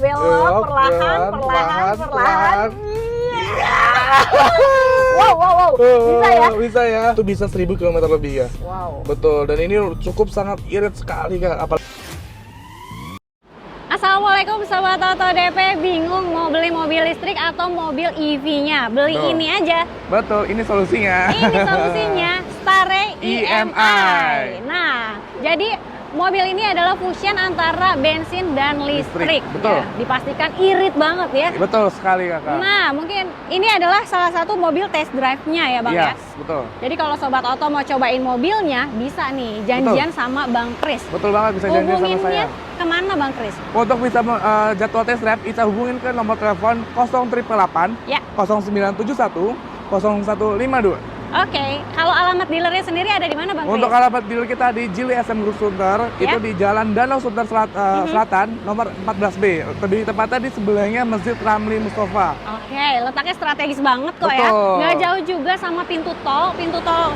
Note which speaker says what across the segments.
Speaker 1: belok, perlahan. Wow. Bisa ya?
Speaker 2: Bisa ya. Itu bisa 1000 km lebih ya.
Speaker 1: Wow.
Speaker 2: Betul. Dan ini cukup sangat irit sekali Kak.
Speaker 1: Assalamualaikum Sobat Oto DP, bingung mau beli mobil listrik atau mobil EV-nya? Beli
Speaker 2: Betul.
Speaker 1: ini aja.
Speaker 2: Betul, ini solusinya.
Speaker 1: Ini solusinya, Stare EMI. Nah, jadi mobil ini adalah fusion antara bensin dan listrik.
Speaker 2: Betul.
Speaker 1: Ya, dipastikan irit banget ya.
Speaker 2: Betul sekali Kakak.
Speaker 1: Nah, mungkin ini adalah salah satu mobil test drive-nya ya Bang ya?
Speaker 2: Yes, betul.
Speaker 1: Jadi kalau Sobat Oto mau cobain mobilnya, bisa nih janjian sama Bang Kris.
Speaker 2: Betul banget, bisa janjian sama
Speaker 1: Hubunginnya
Speaker 2: saya.
Speaker 1: kemana Bang Kris?
Speaker 2: Untuk bisa jadwal test drive, bisa hubungin ke nomor telepon 0888
Speaker 1: Ya.
Speaker 2: 0971 0152.
Speaker 1: Oke, kalau alamat dealernya sendiri ada di mana Bang Kris?
Speaker 2: Untuk alamat dealer kita di Jili SM Group Sunter,
Speaker 1: Ya.
Speaker 2: itu di Jalan Danau Sunter Selatan, nomor 14B. Lebih tepatnya di sebelahnya Masjid Ramli Mustafa.
Speaker 1: Oke, letaknya strategis banget kok ya.
Speaker 2: Betul.
Speaker 1: Nggak jauh juga sama pintu tol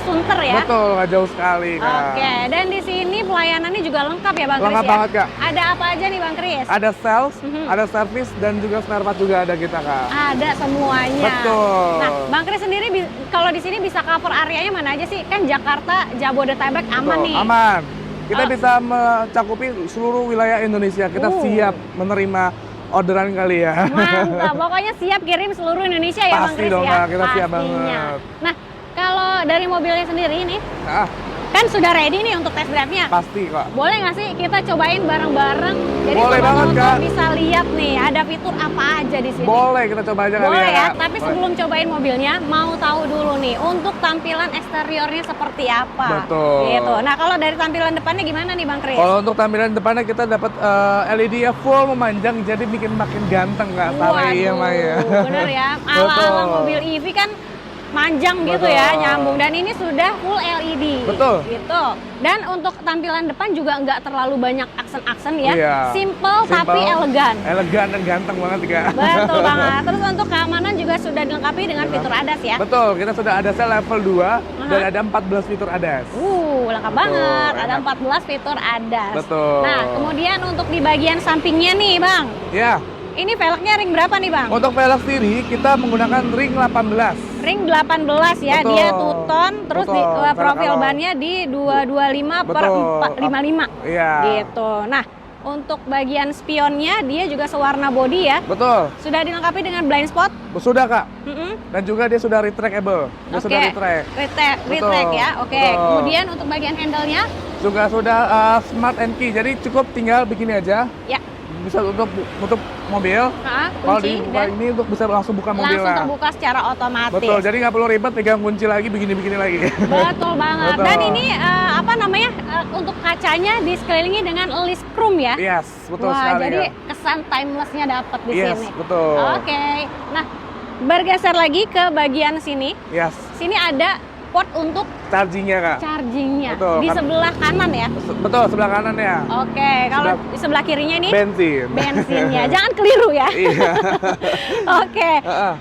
Speaker 1: Sunter ya.
Speaker 2: Betul, nggak jauh sekali Kak.
Speaker 1: Oke, dan di sini pelayanannya juga lengkap ya Bang Kris
Speaker 2: Lengkap
Speaker 1: ya?
Speaker 2: banget, Kak.
Speaker 1: Ada apa aja nih Bang Kris?
Speaker 2: Ada sales,
Speaker 1: Mhm.
Speaker 2: ada service, dan juga spare part juga ada kita Kak.
Speaker 1: Ada semuanya.
Speaker 2: Betul.
Speaker 1: Nah, Bang Kris sendiri kalau di sini bisa cover areanya mana aja sih? Kan Jakarta, Jabodetabek aman
Speaker 2: Betul,
Speaker 1: nih.
Speaker 2: aman. Kita
Speaker 1: Oh.
Speaker 2: bisa mencakupi seluruh wilayah Indonesia. Kita siap menerima orderan kali ya.
Speaker 1: Mantap, pokoknya siap kirim seluruh Indonesia ya Bang
Speaker 2: Pasti
Speaker 1: Kris
Speaker 2: dong,
Speaker 1: ya.
Speaker 2: Kak, kita siap
Speaker 1: Pastinya.
Speaker 2: banget.
Speaker 1: Nah, kalau dari mobilnya sendiri nih,
Speaker 2: Nah,
Speaker 1: kan sudah ready nih untuk test drive-nya.
Speaker 2: pasti kok.
Speaker 1: Boleh nggak sih kita cobain bareng-bareng? Jadi
Speaker 2: Boleh
Speaker 1: Sobat
Speaker 2: banget,
Speaker 1: Oto
Speaker 2: Kak.
Speaker 1: bisa lihat nih ada fitur apa aja di sini.
Speaker 2: Boleh kita coba aja kali
Speaker 1: Boleh
Speaker 2: ya.
Speaker 1: ya,
Speaker 2: Kak.
Speaker 1: tapi
Speaker 2: Boleh.
Speaker 1: sebelum cobain mobilnya, mau tahu dulu nih untuk tampilan eksteriornya seperti apa.
Speaker 2: Betul.
Speaker 1: Gitu. Nah, kalau dari tampilan depannya gimana nih Bang Kris?
Speaker 2: Kalau untuk tampilan depannya kita dapat LED ya full memanjang, jadi bikin makin ganteng Kak. Stare EMI ya.
Speaker 1: Bener ya. Ala-ala
Speaker 2: Betul.
Speaker 1: mobil EV kan manjang gitu
Speaker 2: Betul.
Speaker 1: ya, nyambung. Dan ini sudah full LED.
Speaker 2: Betul.
Speaker 1: Gitu. Dan untuk tampilan depan juga nggak terlalu banyak aksen-aksen ya.
Speaker 2: Iya.
Speaker 1: Simple tapi elegan.
Speaker 2: Elegan dan ganteng banget Kak.
Speaker 1: Betul banget. Terus untuk keamanan juga sudah dilengkapi dengan fitur ADAS ya.
Speaker 2: Betul, kita sudah ada sel level 2 dan ada 14 fitur ADAS.
Speaker 1: Lengkap
Speaker 2: Betul,
Speaker 1: banget. Ada
Speaker 2: enak.
Speaker 1: 14 fitur ADAS.
Speaker 2: Betul.
Speaker 1: Nah, kemudian untuk di bagian sampingnya nih, Bang.
Speaker 2: Ya,
Speaker 1: Ini velgnya ring berapa nih, Bang?
Speaker 2: untuk velg sendiri kita menggunakan ring 18.
Speaker 1: Ring 18 ya.
Speaker 2: Betul.
Speaker 1: Dia two-tone, terus di
Speaker 2: Betul.
Speaker 1: profil
Speaker 2: Velg
Speaker 1: bannya di 225 per
Speaker 2: Betul.
Speaker 1: 455.
Speaker 2: Iya.
Speaker 1: Gitu. Nah, untuk bagian spionnya dia juga sewarna body ya.
Speaker 2: Betul.
Speaker 1: Sudah dilengkapi dengan blind spot.
Speaker 2: Sudah Kak.
Speaker 1: Mm-mm.
Speaker 2: Dan juga dia sudah retractable. Dia sudah retract.
Speaker 1: Retract ya. Oke.
Speaker 2: Betul.
Speaker 1: Kemudian untuk bagian handle-nya
Speaker 2: Juga sudah smart and key. Jadi cukup tinggal begini aja.
Speaker 1: ya.
Speaker 2: Bisa untuk mobil. Kalau
Speaker 1: Kunci
Speaker 2: dibuka
Speaker 1: dan
Speaker 2: ini untuk bisa langsung buka mobil
Speaker 1: langsung
Speaker 2: lah.
Speaker 1: terbuka secara otomatis.
Speaker 2: Betul. Jadi nggak perlu ribet pegang kunci lagi begini-begini lagi.
Speaker 1: Betul banget.
Speaker 2: Betul.
Speaker 1: Dan ini apa namanya untuk kacanya disekelilingi dengan list chrome ya.
Speaker 2: Yes, betul
Speaker 1: Wah,
Speaker 2: sekali.
Speaker 1: jadi
Speaker 2: Kak.
Speaker 1: kesan timeless-nya dapat di
Speaker 2: Yes,
Speaker 1: sini.
Speaker 2: betul.
Speaker 1: Oke. Nah, bergeser lagi ke bagian sini.
Speaker 2: Yes,
Speaker 1: Sini ada port untuk
Speaker 2: chargingnya Kak.
Speaker 1: chargingnya
Speaker 2: Betul,
Speaker 1: di
Speaker 2: kan.
Speaker 1: sebelah kanan ya.
Speaker 2: Betul, sebelah kanan ya.
Speaker 1: Oke, kalau di sebelah kirinya ini
Speaker 2: Bensin.
Speaker 1: bensinnya. Jangan keliru ya.
Speaker 2: Iya.
Speaker 1: Oke.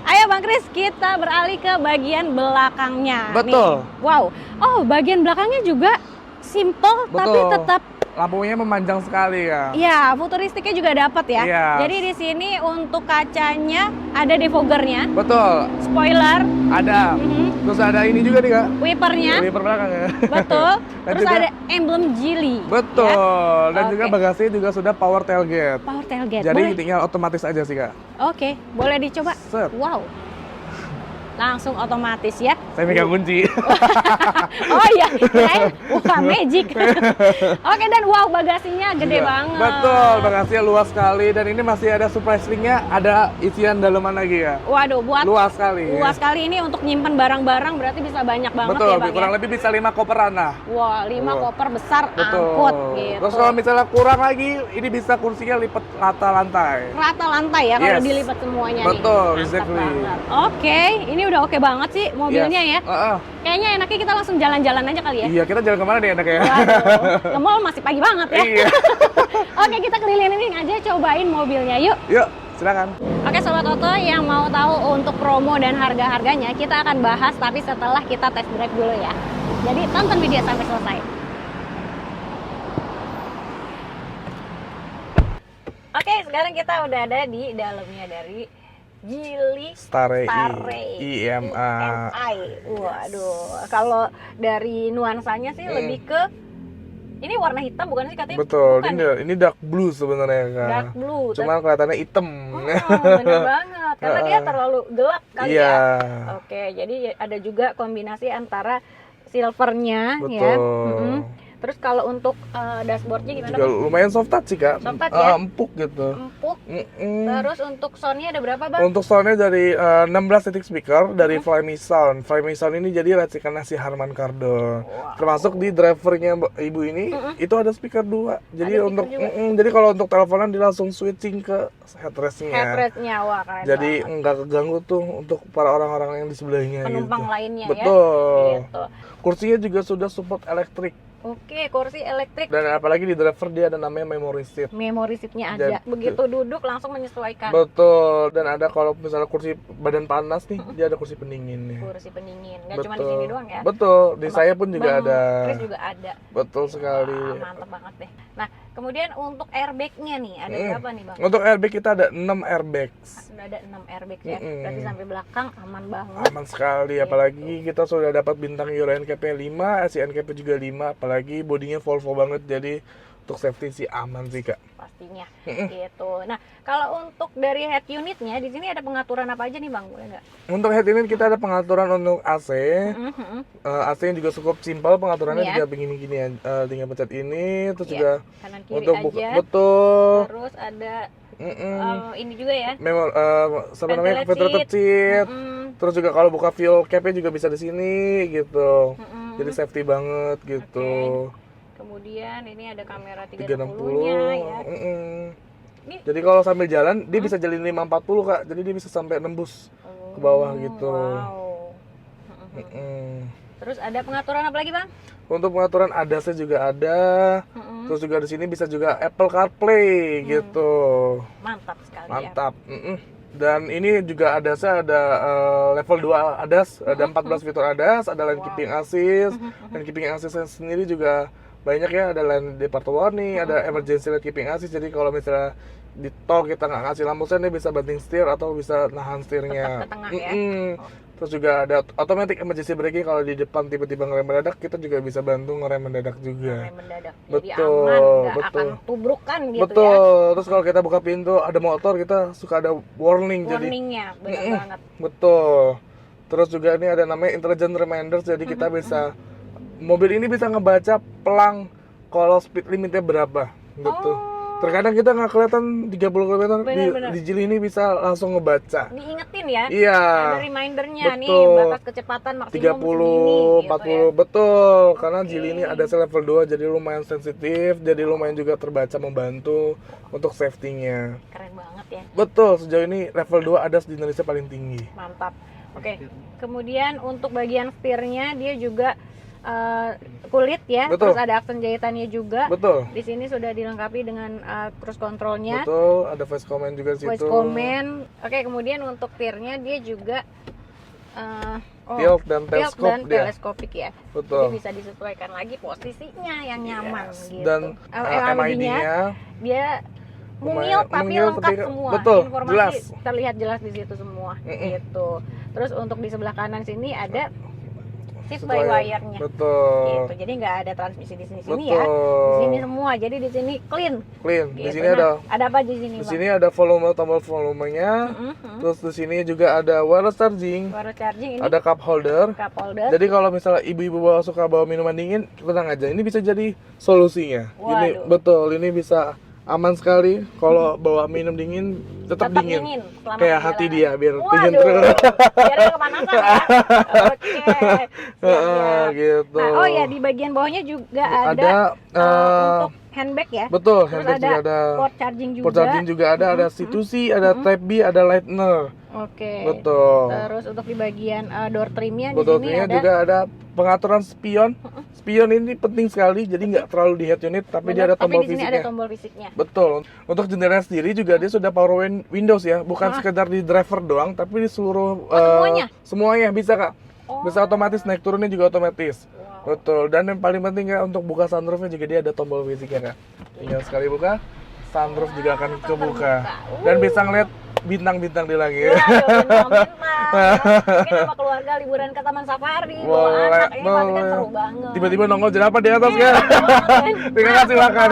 Speaker 1: Ayo Bang Kris, kita beralih ke bagian belakangnya.
Speaker 2: Betul.
Speaker 1: Nih. Wow. Oh, bagian belakangnya juga simple tapi
Speaker 2: Betul.
Speaker 1: tetap
Speaker 2: Lampunya memanjang sekali ya.
Speaker 1: ya, futuristiknya juga dapat ya.
Speaker 2: Iya.
Speaker 1: Jadi di sini untuk kacanya ada defoggernya,
Speaker 2: Betul.
Speaker 1: spoiler,
Speaker 2: Ada.
Speaker 1: Mhm.
Speaker 2: Terus ada ini juga nih Kak.
Speaker 1: wipernya,
Speaker 2: Wiper belakang ya.
Speaker 1: betul.
Speaker 2: Dan
Speaker 1: Terus
Speaker 2: juga-
Speaker 1: ada emblem Geely.
Speaker 2: Betul. Dan juga
Speaker 1: Oke.
Speaker 2: bagasinya juga sudah power tailgate.
Speaker 1: Power tailgate.
Speaker 2: Jadi
Speaker 1: Boleh?
Speaker 2: tinggal otomatis aja sih Kak.
Speaker 1: Oke, boleh dicoba.
Speaker 2: Set.
Speaker 1: Wow. Langsung otomatis ya.
Speaker 2: Saya megang kunci.
Speaker 1: Oh iya, kirain bukan magic. Oke, dan wow, bagasinya gede
Speaker 2: Iya.
Speaker 1: banget.
Speaker 2: Betul, bagasinya luas sekali dan ini masih ada surprise ringnya, ada isian daleman lagi ya.
Speaker 1: Waduh, buat
Speaker 2: Luas sekali.
Speaker 1: luas kali ini untuk nyimpen barang-barang berarti bisa banyak banget
Speaker 2: Betul,
Speaker 1: ya Bang
Speaker 2: kurang
Speaker 1: ya.
Speaker 2: lebih bisa 5 koperan lah.
Speaker 1: Wah, 5
Speaker 2: Betul.
Speaker 1: koper besar
Speaker 2: Betul.
Speaker 1: angkut gitu.
Speaker 2: Terus kalau misalnya kurang lagi, ini bisa kursinya lipat rata lantai.
Speaker 1: Rata lantai ya kalau
Speaker 2: Yes.
Speaker 1: dilipat semuanya
Speaker 2: Betul,
Speaker 1: nih. Mantap
Speaker 2: exactly.
Speaker 1: banget. Oke, ini udah oke banget sih mobilnya
Speaker 2: Yes.
Speaker 1: ya. Kayaknya enaknya kita langsung jalan-jalan aja kali ya.
Speaker 2: Iya, kita jalan kemana nih enaknya?
Speaker 1: Waduh, ke mall masih pagi banget ya.
Speaker 2: Iya.
Speaker 1: Oke, kita keliling aja cobain mobilnya yuk.
Speaker 2: Yuk, silakan.
Speaker 1: Oke Sobat Oto yang mau tahu untuk promo dan harga-harganya kita akan bahas tapi setelah kita test drive dulu ya. Jadi tonton video sampai selesai. Oke sekarang kita udah ada di dalamnya dari Geely
Speaker 2: Starry
Speaker 1: Starry
Speaker 2: EMI.
Speaker 1: Waduh, kalau dari nuansanya sih lebih ke ini warna hitam bukan sih katanya?
Speaker 2: Betul,
Speaker 1: Bukan.
Speaker 2: ini dark blue sebenarnya Kak.
Speaker 1: Dark blue.
Speaker 2: Cuman kelihatannya hitam.
Speaker 1: Bener banget, karena dia terlalu gelap kali
Speaker 2: Iya.
Speaker 1: ya. Oke, jadi ada juga kombinasi antara silvernya ya.
Speaker 2: Betul.
Speaker 1: Terus kalau untuk dashboardnya gimana
Speaker 2: Juga
Speaker 1: Bang?
Speaker 2: lumayan soft touch sih Kak.
Speaker 1: Soft touch ya?
Speaker 2: Empuk gitu.
Speaker 1: Empuk.
Speaker 2: Mm-mm.
Speaker 1: Terus untuk soundnya ada berapa Bang?
Speaker 2: Untuk soundnya dari 16 titik speaker dari Flyme Sound. Flyme Sound ini jadi racikannya si Harman Kardon. Termasuk di drivernya ibu ini itu ada speaker 2. Jadi
Speaker 1: Ada
Speaker 2: untuk
Speaker 1: speaker juga?
Speaker 2: jadi kalau untuk teleponan dia langsung switching ke headrestnya.
Speaker 1: Headrestnya, wah keren
Speaker 2: Jadi
Speaker 1: banget.
Speaker 2: nggak keganggu tuh untuk para orang-orang yang di sebelahnya
Speaker 1: Penumpang
Speaker 2: gitu.
Speaker 1: lainnya
Speaker 2: Betul.
Speaker 1: ya. Gitu.
Speaker 2: Kursinya juga sudah support elektrik.
Speaker 1: Oke, kursi elektrik.
Speaker 2: Dan apalagi di driver dia ada namanya memory seat.
Speaker 1: Memory seatnya ada.
Speaker 2: Jadi-
Speaker 1: Begitu duduk langsung menyesuaikan.
Speaker 2: Betul. Dan ada kalau misalnya kursi badan panas nih, dia ada kursi pendinginnya.
Speaker 1: Kursi pendingin. Gak cuma di sini doang ya.
Speaker 2: Betul. Di saya pun juga
Speaker 1: Bang
Speaker 2: ada.
Speaker 1: Chris juga ada.
Speaker 2: Betul sekali.
Speaker 1: Wah, mantep banget deh. Nah, kemudian untuk airbagnya nih, ada berapa nih Bang?
Speaker 2: Untuk airbag kita ada 6 airbags.
Speaker 1: Sudah ada 6 airbag ya.
Speaker 2: Mm-mm.
Speaker 1: Berarti sampai belakang aman banget.
Speaker 2: Aman sekali, apalagi kita sudah dapat bintang Euro NCAP 5, SI NCAP juga 5, apalagi bodinya Volvo banget, jadi untuk safety sih aman sih Kak.
Speaker 1: Pastinya. Gitu. Nah, kalau untuk dari head unitnya di sini ada pengaturan apa aja nih Bang? Boleh nggak?
Speaker 2: Untuk head unit kita ada pengaturan untuk AC. AC nya juga cukup simpel, pengaturannya
Speaker 1: Iya.
Speaker 2: juga begini-gini ya. Tinggal pencet ini, terus
Speaker 1: Iya.
Speaker 2: juga
Speaker 1: Kanan kiri
Speaker 2: untuk
Speaker 1: aja.
Speaker 2: betul.
Speaker 1: Terus ada
Speaker 2: Mm-mm.
Speaker 1: ini juga ya.
Speaker 2: Memang sama namanya
Speaker 1: Ventilated
Speaker 2: ventilated seat.
Speaker 1: Mm-mm.
Speaker 2: Terus juga kalau buka fuel cap-nya juga bisa di sini gitu.
Speaker 1: Mm-mm.
Speaker 2: Jadi safety banget gitu.
Speaker 1: Kemudian ini ada kamera
Speaker 2: 360.
Speaker 1: 360-nya ya. Ini-
Speaker 2: Jadi kalau sambil jalan dia bisa jalin 540 Kak. Jadi dia bisa sampai nembus ke bawah gitu.
Speaker 1: Wow.
Speaker 2: Mm-mm.
Speaker 1: Terus ada pengaturan apa lagi Bang?
Speaker 2: Untuk pengaturan ADAS-nya juga ada. Terus juga di sini bisa juga Apple CarPlay gitu.
Speaker 1: Mantap sekali ya.
Speaker 2: Mantap. Dan ini juga ADAS-nya ada level 2 ADAS, ada 14 fitur ADAS, ada lane keeping assist. Lane keeping assist sendiri juga banyak ya, ada lane departure warning, ada emergency lane keeping assist. Jadi kalau misalnya di tol kita nggak ngasih lampu sen, dia bisa banting setir atau bisa nahan setirnya.
Speaker 1: Tetap ke tengah ya.
Speaker 2: Terus juga ada automatic emergency braking, kalau di depan tiba-tiba ngerem mendadak, kita juga bisa bantu ngerem mendadak juga.
Speaker 1: Rem mendadak. Jadi
Speaker 2: Betul,
Speaker 1: aman, nggak
Speaker 2: betul.
Speaker 1: akan tubrukan gitu
Speaker 2: Betul. Terus kalau kita buka pintu ada motor, kita suka ada warning,
Speaker 1: ya.
Speaker 2: jadi
Speaker 1: Warningnya benar banget.
Speaker 2: betul. Terus juga ini ada namanya intelligent reminders, jadi kita bisa mobil ini bisa ngebaca pelang kalau speed limitnya berapa gitu. Terkadang kita nggak kelihatan 30 km
Speaker 1: Benar-benar.
Speaker 2: di Geely ini bisa langsung ngebaca.
Speaker 1: Diingetin ya.
Speaker 2: Iya.
Speaker 1: Ada remindernya nih,
Speaker 2: Betul.
Speaker 1: batas kecepatan maksimum
Speaker 2: 30,
Speaker 1: segini
Speaker 2: 40,
Speaker 1: gitu ya.
Speaker 2: betul. Karena Geely ini ada level 2, jadi lumayan sensitif, jadi lumayan juga terbaca, membantu untuk safety-nya.
Speaker 1: Keren banget ya.
Speaker 2: Betul, sejauh ini level 2 ADAS di Indonesia paling tinggi.
Speaker 1: Mantap. Oke. Kemudian untuk bagian setirnya dia juga kulit ya.
Speaker 2: Betul.
Speaker 1: Terus ada aksen jahitannya juga.
Speaker 2: Betul.
Speaker 1: Di sini sudah dilengkapi dengan cruise controlnya.
Speaker 2: Betul, ada voice command juga di situ.
Speaker 1: Voice command. Oke, kemudian untuk tirnya dia juga
Speaker 2: Tilt dan teleskop
Speaker 1: dan
Speaker 2: dia.
Speaker 1: teleskopik ya.
Speaker 2: Betul.
Speaker 1: Jadi bisa disesuaikan lagi posisinya yang nyaman
Speaker 2: Yes.
Speaker 1: gitu.
Speaker 2: Dan
Speaker 1: MID-nya dia mungil
Speaker 2: lumayan-
Speaker 1: tapi
Speaker 2: mungil
Speaker 1: lengkap
Speaker 2: tapi-
Speaker 1: semua.
Speaker 2: betul,
Speaker 1: Informasi
Speaker 2: jelas.
Speaker 1: terlihat jelas di situ semua gitu. Terus untuk di sebelah kanan sini ada shift by wire-nya.
Speaker 2: Betul.
Speaker 1: Gitu. Jadi nggak ada transmisi di sini-sini
Speaker 2: Betul.
Speaker 1: ya. Di sini semua. Jadi di sini clean.
Speaker 2: Clean. Di
Speaker 1: Gitu.
Speaker 2: sini
Speaker 1: Nah, ada apa di sini,
Speaker 2: di
Speaker 1: Bang?
Speaker 2: sini ada volume, tombol volumenya. Terus di sini juga ada wireless charging.
Speaker 1: Wireless charging ini
Speaker 2: Ada cup holder.
Speaker 1: cup holder.
Speaker 2: Jadi kalau misalnya ibu-ibu suka bawa minuman dingin, tenang aja, ini bisa jadi solusinya. Ini
Speaker 1: Waduh.
Speaker 2: betul, ini bisa aman sekali kalau bawa minum dingin tetap dingin.
Speaker 1: selama
Speaker 2: Kayak hati
Speaker 1: perjalanan.
Speaker 2: dia biar
Speaker 1: Waduh,
Speaker 2: dingin terus.
Speaker 1: biar nggak kepanasan ya. Oke. Siap.
Speaker 2: Gitu.
Speaker 1: Nah, oh ya di bagian bawahnya juga ada,
Speaker 2: Ada,
Speaker 1: untuk handbag ya.
Speaker 2: Betul,
Speaker 1: Terus
Speaker 2: handbag juga ada.
Speaker 1: port charging juga.
Speaker 2: Port charging juga ada C2C, ada Type B, ada Lightner.
Speaker 1: Oke.
Speaker 2: Betul.
Speaker 1: Terus untuk di bagian door trimnya di
Speaker 2: Betul,
Speaker 1: sini
Speaker 2: ini
Speaker 1: ada
Speaker 2: juga ada pengaturan spion. Spion ini penting sekali, jadi nggak terlalu di head unit, tapi dia ada tombol
Speaker 1: tapi di sini
Speaker 2: fisiknya.
Speaker 1: ada tombol fisiknya.
Speaker 2: Betul. Untuk jendelanya sendiri juga dia sudah power Windows ya, bukan sekedar di driver doang, tapi di seluruh
Speaker 1: semuanya?
Speaker 2: semuanya bisa Kak. Bisa otomatis, naik turunnya juga otomatis. Betul. Dan yang paling penting ya, untuk buka sunroofnya juga dia ada tombol fisiknya Kak. Tinggal sekali buka, sunroof juga akan kebuka.
Speaker 1: terbuka.
Speaker 2: Dan bisa ngeliat bintang-bintang di langit.
Speaker 1: Waduh, bintang-bintang. Mungkin sama keluarga liburan ke Taman Safari, bawa
Speaker 2: Boleh,
Speaker 1: anak, ini pasti kan
Speaker 2: boleh.
Speaker 1: seru banget.
Speaker 2: Tiba-tiba nongol jerapah di atas
Speaker 1: Iya,
Speaker 2: kan.
Speaker 1: banget.
Speaker 2: Tinggal kasih makan.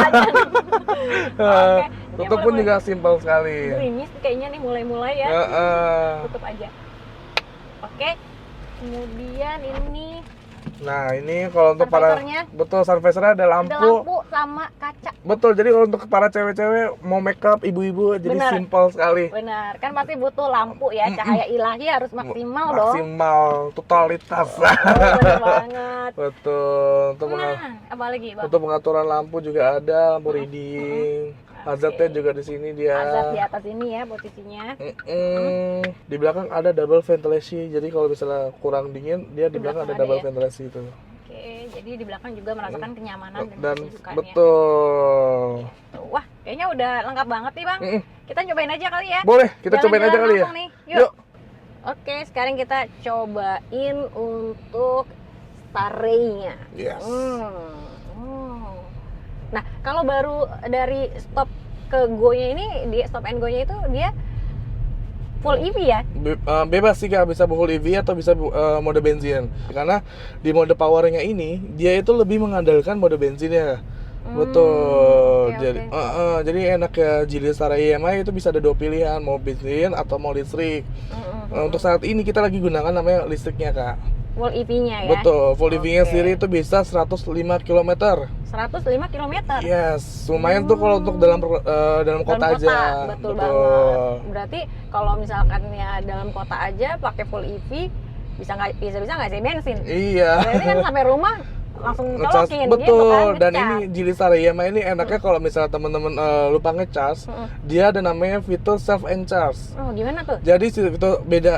Speaker 1: Oke.
Speaker 2: Tutup pun juga simpel sekali.
Speaker 1: Gerimis kayaknya nih mulai-mulai ya. Tutup aja. Oke. Kemudian ini
Speaker 2: Nah, ini kalau untuk para
Speaker 1: Sun visornya?
Speaker 2: betul sun visornya ada
Speaker 1: ada
Speaker 2: lampu.
Speaker 1: lampu sama kaca.
Speaker 2: Betul. Jadi kalau untuk para cewek-cewek mau makeup, ibu-ibu jadi
Speaker 1: Benar.
Speaker 2: simpel sekali.
Speaker 1: Benar, kan pasti butuh lampu ya, cahaya ilahi harus maksimal dong.
Speaker 2: Maksimal, totalitas.
Speaker 1: Oh, benar banget.
Speaker 2: Betul.
Speaker 1: Nah, apa lagi, Bang?
Speaker 2: Untuk pengaturan lampu juga ada, lampu reading. Hazardnya juga di sini dia.
Speaker 1: Hazard di atas ini ya posisinya.
Speaker 2: Di belakang ada double ventilasi. Jadi kalau misalnya kurang dingin, dia di belakang ada double
Speaker 1: ya?
Speaker 2: ventilasi itu.
Speaker 1: Oke, jadi di belakang juga merasakan kenyamanan
Speaker 2: Dan
Speaker 1: kesukaannya.
Speaker 2: betul.
Speaker 1: Tuh, wah, kayaknya udah lengkap banget nih, Bang. Kita cobain aja kali ya.
Speaker 2: Boleh, kita cobain aja
Speaker 1: Jalan-jalan
Speaker 2: kali ya.
Speaker 1: langsung nih. Yuk. Oke, sekarang kita cobain untuk Starray-nya.
Speaker 2: Yes.
Speaker 1: Nah, kalau baru dari stop ke go-nya ini, di stop and go-nya itu dia full EV ya?
Speaker 2: Bebas sih Kak, bisa full EV atau bisa mode bensin. Karena di mode powernya ini, dia itu lebih mengandalkan mode bensinnya. Betul.
Speaker 1: Oke,
Speaker 2: Jadi
Speaker 1: oke.
Speaker 2: jadi enak ya, Geely Starray EMI itu bisa ada dua pilihan, mau bensin atau mau listrik. Untuk saat ini kita lagi gunakan namanya listriknya Kak.
Speaker 1: Full EV-nya ya?
Speaker 2: Betul, full EV-nya
Speaker 1: Oke.
Speaker 2: sendiri itu bisa 105 km.
Speaker 1: 105 km?
Speaker 2: Yes, lumayan tuh kalau untuk dalam kota aja.
Speaker 1: Betul banget. Berarti kalau misalkan ya dalam kota aja pakai full EV bisa nggak sih bensin?
Speaker 2: Iya.
Speaker 1: Berarti kan sampai rumah langsung
Speaker 2: Ngecas,
Speaker 1: colokin
Speaker 2: betul.
Speaker 1: gitu kan,
Speaker 2: Dan
Speaker 1: ngecas.
Speaker 2: ini Geely Starray EMI ini enaknya kalau misalnya teman-teman lupa ngecas, dia ada namanya fitur self encharge.
Speaker 1: Oh, gimana tuh?
Speaker 2: Jadi fitur beda,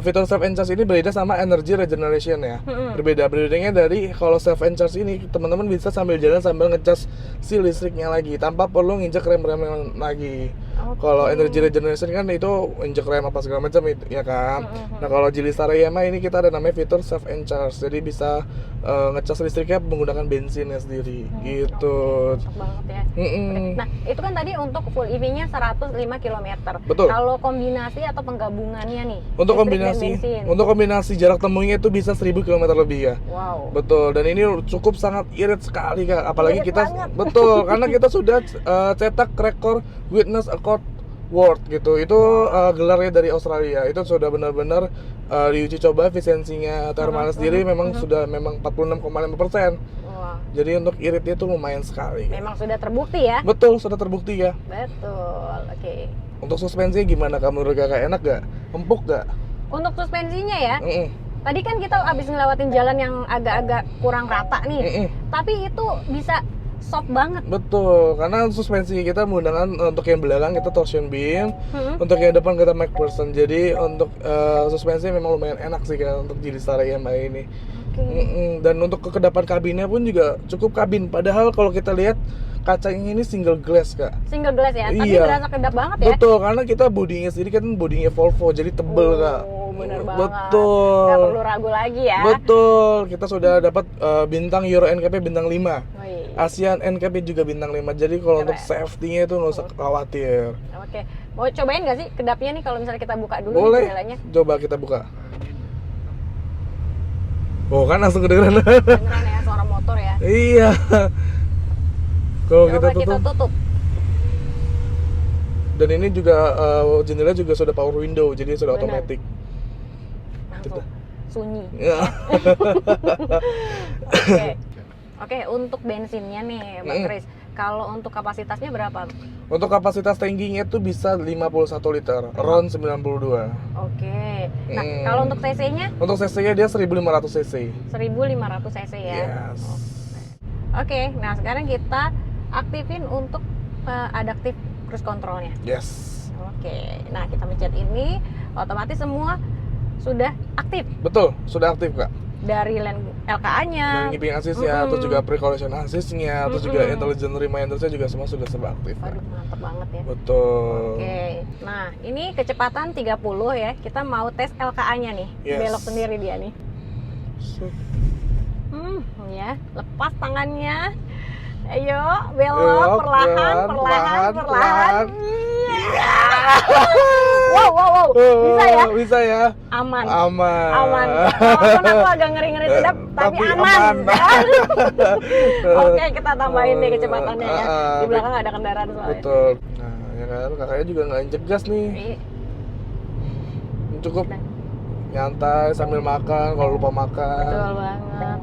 Speaker 2: fitur self encharge ini beda sama energy regeneration ya. Bedanya dari kalau self encharge ini teman-teman bisa sambil jalan sambil ngecas si listriknya lagi tanpa perlu nginjek rem-rem lagi.
Speaker 1: Oke.
Speaker 2: Kalau energy regeneration kan itu injek rem apa segala macam itu ya kan. Nah, kalau Geely Starray EMI ini kita ada namanya fitur self encharge. Jadi bisa ngecas listriknya menggunakan bensinnya sendiri gitu.
Speaker 1: Cocok banget ya.
Speaker 2: Mm-mm.
Speaker 1: Nah, itu kan tadi untuk full EV-nya 105 km.
Speaker 2: Betul.
Speaker 1: Kalau kombinasi atau penggabungannya nih?
Speaker 2: Untuk
Speaker 1: listrik dan bensin.
Speaker 2: kombinasi jarak temunya itu bisa 1000 km lebih ya.
Speaker 1: Wow.
Speaker 2: Betul, dan ini cukup sangat irit sekali Kak. Apalagi
Speaker 1: Irit
Speaker 2: kita
Speaker 1: banget.
Speaker 2: betul, karena kita sudah cetak rekor Guinness World gitu. Itu gelarnya dari Australia. Itu sudah benar-benar diuji coba efisiensinya thermal sendiri memang sudah 46,5%.
Speaker 1: Wah,
Speaker 2: Jadi untuk iritnya itu lumayan sekali.
Speaker 1: memang sudah terbukti ya?
Speaker 2: Betul, sudah terbukti ya.
Speaker 1: Betul. Oke.
Speaker 2: Untuk suspensinya gimana Kak? Menurut Kakak enak gak? Empuk gak?
Speaker 1: Untuk suspensinya ya,
Speaker 2: Mm-mm.
Speaker 1: tadi kan kita abis ngelewatin jalan yang agak-agak kurang rata nih,
Speaker 2: Mm-mm.
Speaker 1: tapi itu bisa soft banget.
Speaker 2: Betul, karena suspensi kita menggunakan untuk yang belakang kita torsion beam, untuk yang depan kita MacPherson. Jadi untuk suspensi memang lumayan enak sih kan untuk Geely Starray EMI ini.
Speaker 1: Oke.
Speaker 2: Dan untuk kekedapan kabinnya pun juga cukup kabin. Padahal kalau kita lihat kacanya ini single glass Kak.
Speaker 1: Single glass ya, tapi
Speaker 2: Iya.
Speaker 1: berasa kedap banget ya.
Speaker 2: Betul, karena kita bodinya sendiri kan bodinya Volvo, jadi tebel Kak.
Speaker 1: Oh, bener banget.
Speaker 2: Betul.
Speaker 1: Nggak perlu ragu lagi ya.
Speaker 2: Betul, kita sudah dapat bintang Euro NCAP bintang 5.
Speaker 1: Wih.
Speaker 2: ASEAN NCAP juga bintang 5. Jadi kalau untuk
Speaker 1: Keren.
Speaker 2: safety-nya itu nggak usah khawatir.
Speaker 1: Oke, mau cobain nggak sih kedapnya nih kalau misalnya kita buka dulu
Speaker 2: Boleh.
Speaker 1: jendelanya?
Speaker 2: Coba kita buka. Oh kan langsung kedengeran.
Speaker 1: Beneran ya suara motor ya.
Speaker 2: Iya. Kalau
Speaker 1: Coba
Speaker 2: kita tutup. Dan ini juga jendela juga sudah power window, jadi sudah
Speaker 1: Benar.
Speaker 2: otomatis.
Speaker 1: Langsung sunyi.
Speaker 2: Ya.
Speaker 1: Oke. Oke, untuk bensinnya nih, Bang Kris. Kalau untuk kapasitasnya berapa?
Speaker 2: Untuk kapasitas tankinya itu bisa 51 liter, RON 92.
Speaker 1: Oke. Nah, kalau untuk cc-nya
Speaker 2: Untuk cc-nya dia 1500 cc.
Speaker 1: 1500 cc ya.
Speaker 2: Yes.
Speaker 1: Oke, nah sekarang kita aktifin untuk adaptive cruise control-nya.
Speaker 2: Yes.
Speaker 1: Oke, nah kita pencet ini, otomatis semua sudah aktif.
Speaker 2: Betul, sudah aktif Kak.
Speaker 1: Dari lane LKA-nya.
Speaker 2: Dan keeping assist-nya, terus juga precaution assist-nya, terus juga intelligent reminder-nya juga semua sudah serba aktif. Kak.
Speaker 1: Waduh, mantep banget ya.
Speaker 2: Betul.
Speaker 1: Oke, nah ini kecepatan 30 ya. Kita mau tes LKA-nya nih.
Speaker 2: Yes.
Speaker 1: Belok sendiri dia nih. Ya, lepas tangannya. Ayo, belok, perlahan. Iya. Wow. Bisa ya?
Speaker 2: Bisa ya.
Speaker 1: Aman.
Speaker 2: Aman.
Speaker 1: Walaupun aku agak ngeri-ngeri sedap, tapi aman. Oke, kita tambahin deh kecepatannya ya. Di belakang ada kendaraan soalnya.
Speaker 2: Betul. Nah, ya kan kakaknya juga nggak injek gas nih. Cukup nyantai sambil makan kalau lupa makan.
Speaker 1: Betul banget.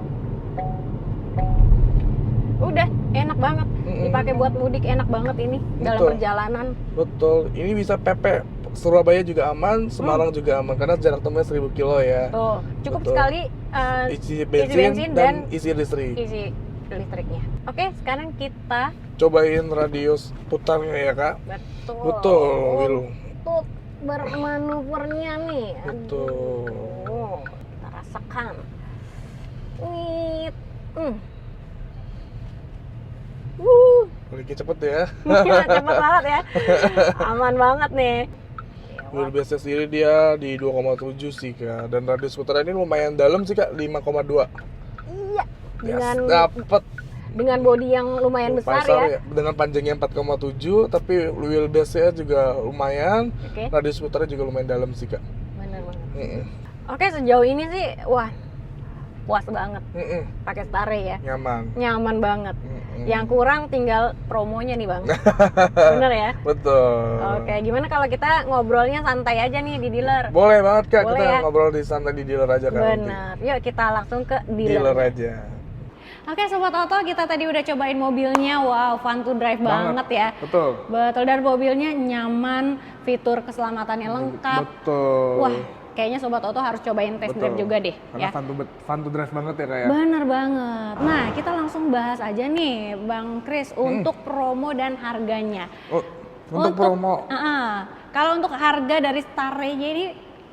Speaker 1: Udah enak banget. Dipakai buat mudik enak banget ini dalam perjalanan.
Speaker 2: Betul. Ini bisa PP. Surabaya juga aman, Semarang juga aman karena jarak tempuhnya 1000 kilo ya.
Speaker 1: Tuh, cukup
Speaker 2: Betul.
Speaker 1: sekali
Speaker 2: isi bensin dan isi listrik.
Speaker 1: Isi listriknya. Oke, sekarang kita
Speaker 2: cobain radius putarnya ya kak. Betul. Will.
Speaker 1: Untuk bermanuvernya nih.
Speaker 2: Betul.
Speaker 1: Kita rasakan. Wih.
Speaker 2: Lagi cepet ya.
Speaker 1: Cepet banget ya. Aman banget nih.
Speaker 2: Wheelbase sendiri dia di 2,7 sih kak. Dan radius putaran ini lumayan dalam sih kak, 5,2.
Speaker 1: Iya.
Speaker 2: Dapat.
Speaker 1: Dengan bodi yang lumayan besar ya.
Speaker 2: Dengan panjangnya 4,7 tapi wheelbase-nya juga lumayan. Radius putarnya juga lumayan dalam sih kak.
Speaker 1: Benar banget. Oke, sejauh ini sih wah puas banget pakai Stare ya. Nyaman banget. Yang kurang tinggal promonya nih bang. Bener ya?
Speaker 2: Betul.
Speaker 1: Oke, gimana kalau kita ngobrolnya santai aja nih di dealer?
Speaker 2: Boleh banget kak.
Speaker 1: Boleh
Speaker 2: kita
Speaker 1: ya?
Speaker 2: ngobrol di santai di dealer aja kan.
Speaker 1: Bener. Yuk kita langsung ke
Speaker 2: dealer aja.
Speaker 1: Oke Sobat Oto, kita tadi udah cobain mobilnya. Wow, fun to drive banget ya.
Speaker 2: Betul.
Speaker 1: Dan mobilnya nyaman, fitur keselamatannya lengkap.
Speaker 2: Betul.
Speaker 1: Wah, kayaknya Sobat Oto harus cobain test drive juga deh.
Speaker 2: Karena
Speaker 1: ya.
Speaker 2: fun to drive banget ya kayak.
Speaker 1: Bener banget. Nah, kita langsung bahas aja nih Bang Kris untuk promo dan harganya.
Speaker 2: Untuk promo.
Speaker 1: Kalau untuk harga dari Stare-nya ini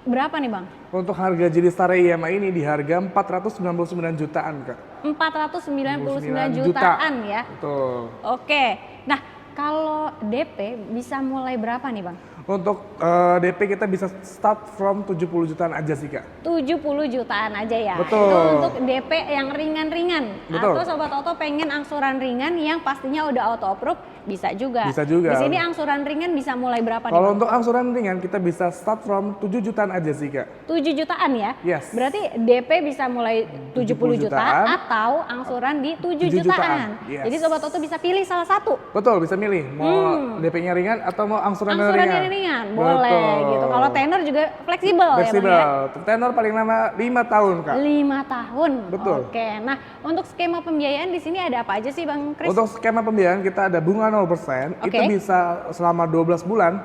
Speaker 1: berapa nih Bang?
Speaker 2: Untuk harga jadi Stare IMI ini di harga 499 jutaan kak.
Speaker 1: 499 jutaan ya.
Speaker 2: Betul.
Speaker 1: Oke. Nah, kalau DP bisa mulai berapa nih Bang?
Speaker 2: Untuk DP kita bisa start from 70 jutaan aja sih kak.
Speaker 1: 70 jutaan aja ya.
Speaker 2: Betul.
Speaker 1: Itu untuk DP yang ringan-ringan.
Speaker 2: Betul.
Speaker 1: Atau Sobat Oto pengen angsuran ringan yang pastinya udah auto approve, bisa juga.
Speaker 2: Bisa juga.
Speaker 1: Di sini angsuran ringan bisa mulai berapa nih?
Speaker 2: Kalau untuk angsuran ringan kita bisa start from 7 jutaan aja sih kak.
Speaker 1: 7 jutaan ya?
Speaker 2: Yes.
Speaker 1: Berarti DP bisa mulai 70 jutaan atau angsuran di 7 jutaan.
Speaker 2: Yes.
Speaker 1: Jadi Sobat Oto bisa pilih salah satu.
Speaker 2: Betul, bisa milih mau DP-nya ringan atau mau angsurannya
Speaker 1: ringan. Boleh gitu. Kalau tenor juga fleksibel ya Bang ya?
Speaker 2: Tenor paling lama 5 tahun kak.
Speaker 1: 5 tahun.
Speaker 2: Betul.
Speaker 1: Oke. Nah, untuk skema pembiayaan di sini ada apa aja sih Bang Kris?
Speaker 2: Untuk skema pembiayaan kita ada bunga 0%, itu bisa selama 12 bulan.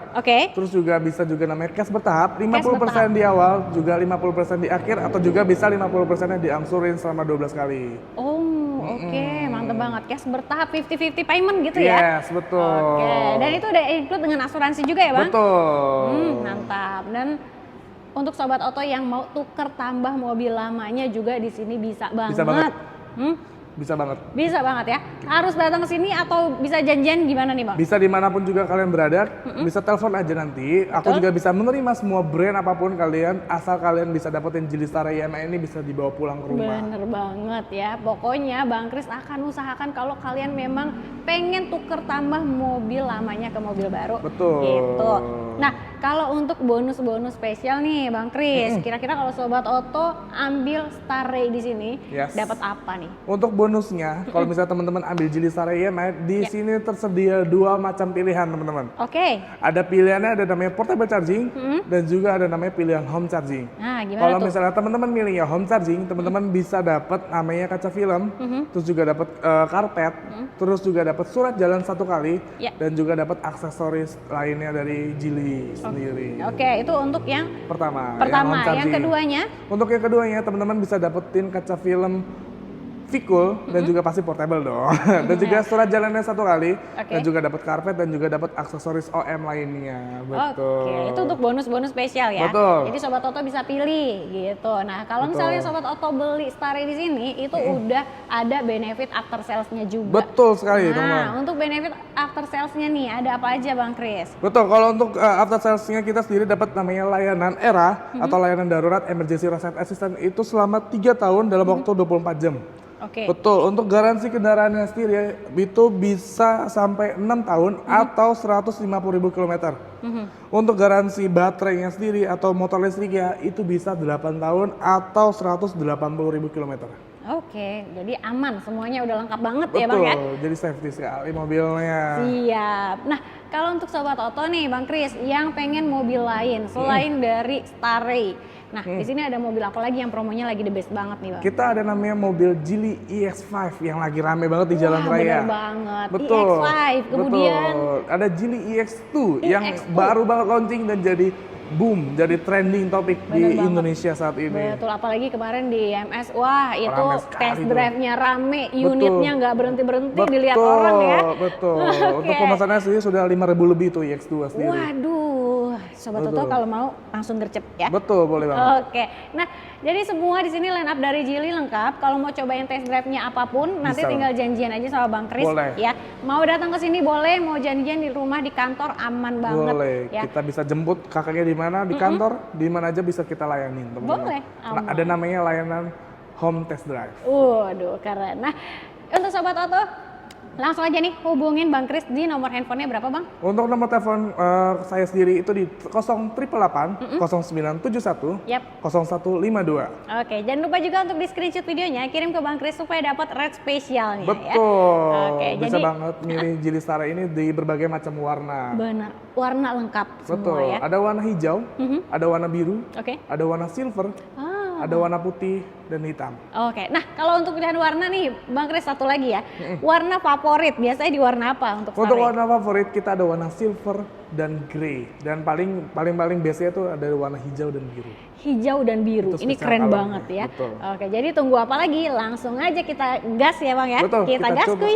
Speaker 2: Terus juga bisa namanya cash bertahap, 50% di awal, juga 50% di akhir, atau juga bisa 50%-nya diangsurin selama 12 kali.
Speaker 1: Oke, mantep banget. Cash bertahap 50-50 payment gitu ya?
Speaker 2: Yes, betul.
Speaker 1: Oke, dan itu udah include dengan asuransi juga ya Bang?
Speaker 2: Betul.
Speaker 1: Mantap. Dan untuk Sobat Oto yang mau tuker tambah mobil lamanya juga di sini bisa banget.
Speaker 2: Bisa banget. Bisa banget.
Speaker 1: Bisa banget ya. Harus datang ke sini atau bisa janjian gimana nih Bang?
Speaker 2: Bisa dimanapun juga kalian berada, bisa telepon aja nanti. Aku juga bisa menerima semua brand apapun kalian, asal kalian bisa dapetin Geely Stare IMI ini bisa dibawa pulang ke rumah.
Speaker 1: Bener banget ya. Pokoknya Bang Kris akan usahakan kalau kalian memang pengen tuker tambah mobil lamanya ke mobil baru.
Speaker 2: Betul.
Speaker 1: Gitu. Nah, kalau untuk bonus-bonus spesial nih Bang Kris, kira-kira kalau Sobat Oto ambil Stare di sini, dapat apa nih?
Speaker 2: Untuk bonusnya, kalau misalnya teman-teman ambil Geely Stare IMI, di sini tersedia 2 macam pilihan teman-teman. Ada pilihannya, ada namanya portable charging, dan juga ada namanya pilihan home charging.
Speaker 1: Nah, gimana
Speaker 2: kalau misalnya teman-teman milihnya home charging, teman-teman bisa dapat namanya kaca film, terus juga dapat karpet, terus juga dapat surat jalan 1 kali, dan juga dapat aksesoris lainnya dari Geely sendiri.
Speaker 1: Itu untuk yang pertama. Yang keduanya?
Speaker 2: Untuk yang keduanya, teman-teman bisa dapetin kaca film Vikul dan juga pasti portable dong. Dan juga surat jalannya 1 kali, dan juga dapat karpet dan juga dapat aksesoris OM lainnya. Betul.
Speaker 1: Itu untuk bonus-bonus spesial ya.
Speaker 2: Betul.
Speaker 1: Jadi Sobat Oto bisa pilih gitu. Nah, kalau misalnya Sobat Oto beli Stare di sini, itu udah ada benefit after sales-nya juga.
Speaker 2: Betul sekali, teman-teman.
Speaker 1: Nah, untuk benefit after sales-nya nih, ada apa aja Bang Kris?
Speaker 2: Betul. Kalau untuk after sales-nya kita sendiri dapat namanya layanan ERA atau layanan darurat Emergency Roadside Assistance itu selama 3 tahun dalam waktu 24 jam.
Speaker 1: Oke.
Speaker 2: Betul, untuk garansi kendaraannya sendiri itu bisa sampai 6 tahun atau 150.000 km. Untuk garansi baterainya sendiri atau motor listriknya itu bisa 8 tahun atau 180.000 km.
Speaker 1: Oke, jadi aman, semuanya udah lengkap banget
Speaker 2: Betul,
Speaker 1: ya Bang ya?
Speaker 2: jadi safety sekali mobilnya.
Speaker 1: Siap. Nah, kalau untuk Sobat Oto nih Bang Kris, yang pengen mobil lain selain dari Starray. Nah, di sini ada mobil apa lagi yang promonya lagi the best banget nih Bang?
Speaker 2: Kita ada namanya mobil Geely EX5 yang lagi rame banget di jalan raya.
Speaker 1: Bener banget,
Speaker 2: Betul.
Speaker 1: EX5, kemudian
Speaker 2: betul. Ada Geely EX2 yang baru banget launching dan jadi boom, jadi trending topik di Indonesia saat ini.
Speaker 1: Betul, apalagi kemarin di IMS, wah itu
Speaker 2: Rame sekali
Speaker 1: test
Speaker 2: tuh.
Speaker 1: drive-nya rame, unitnya nggak berhenti-berhenti dilihat orang ya.
Speaker 2: Betul.
Speaker 1: Oke.
Speaker 2: Untuk pemesannya sendiri sudah 5.000 lebih tuh EX2 sendiri.
Speaker 1: Waduh, Sobat Toto kalau mau langsung gercep ya.
Speaker 2: Betul, boleh banget.
Speaker 1: Oke, nah jadi semua di sini line up dari Geely lengkap. Kalau mau cobain test drive-nya apapun, nanti
Speaker 2: Bisa.
Speaker 1: tinggal janjian aja sama Bang Kris ya. Mau datang ke sini boleh, mau janjian di rumah, di kantor aman banget.
Speaker 2: Boleh,
Speaker 1: ya.
Speaker 2: kita bisa jemput kakaknya di mana, di kantor, di mana aja bisa kita layanin teman-teman.
Speaker 1: Boleh,
Speaker 2: Nah, ada namanya layanan home test drive.
Speaker 1: Waduh, keren. Nah, untuk Sobat Oto, langsung aja nih hubungin Bang Kris di nomor handphonenya berapa Bang?
Speaker 2: Untuk nomor telepon saya sendiri itu di 0888 0971 0152.
Speaker 1: Oke, jangan lupa juga untuk di screenshot videonya, kirim ke Bang Kris supaya dapat rate spesialnya ya.
Speaker 2: Betul.
Speaker 1: Oke,
Speaker 2: Bisa
Speaker 1: jadi
Speaker 2: banget milih Geely Starray ini di berbagai macam warna.
Speaker 1: benar, warna lengkap semua
Speaker 2: Betul.
Speaker 1: ya.
Speaker 2: Ada warna hijau, ada warna biru,
Speaker 1: Oke.
Speaker 2: ada warna silver, ada warna putih dan hitam.
Speaker 1: Oke, nah kalau untuk pilihan warna nih, Bang Kris satu lagi ya. Warna favorit biasanya di warna apa untuk
Speaker 2: Untuk
Speaker 1: Starray?
Speaker 2: warna favorit kita ada warna silver dan grey, dan paling biasanya tuh ada warna hijau dan biru.
Speaker 1: Hijau dan biru,
Speaker 2: Itu
Speaker 1: ini
Speaker 2: spesial
Speaker 1: keren
Speaker 2: colornya.
Speaker 1: banget ya.
Speaker 2: Betul.
Speaker 1: Oke, jadi tunggu apa lagi? Langsung aja kita gas ya Bang ya.
Speaker 2: Betul,
Speaker 1: Kita
Speaker 2: kita
Speaker 1: gas
Speaker 2: coba.
Speaker 1: kuy.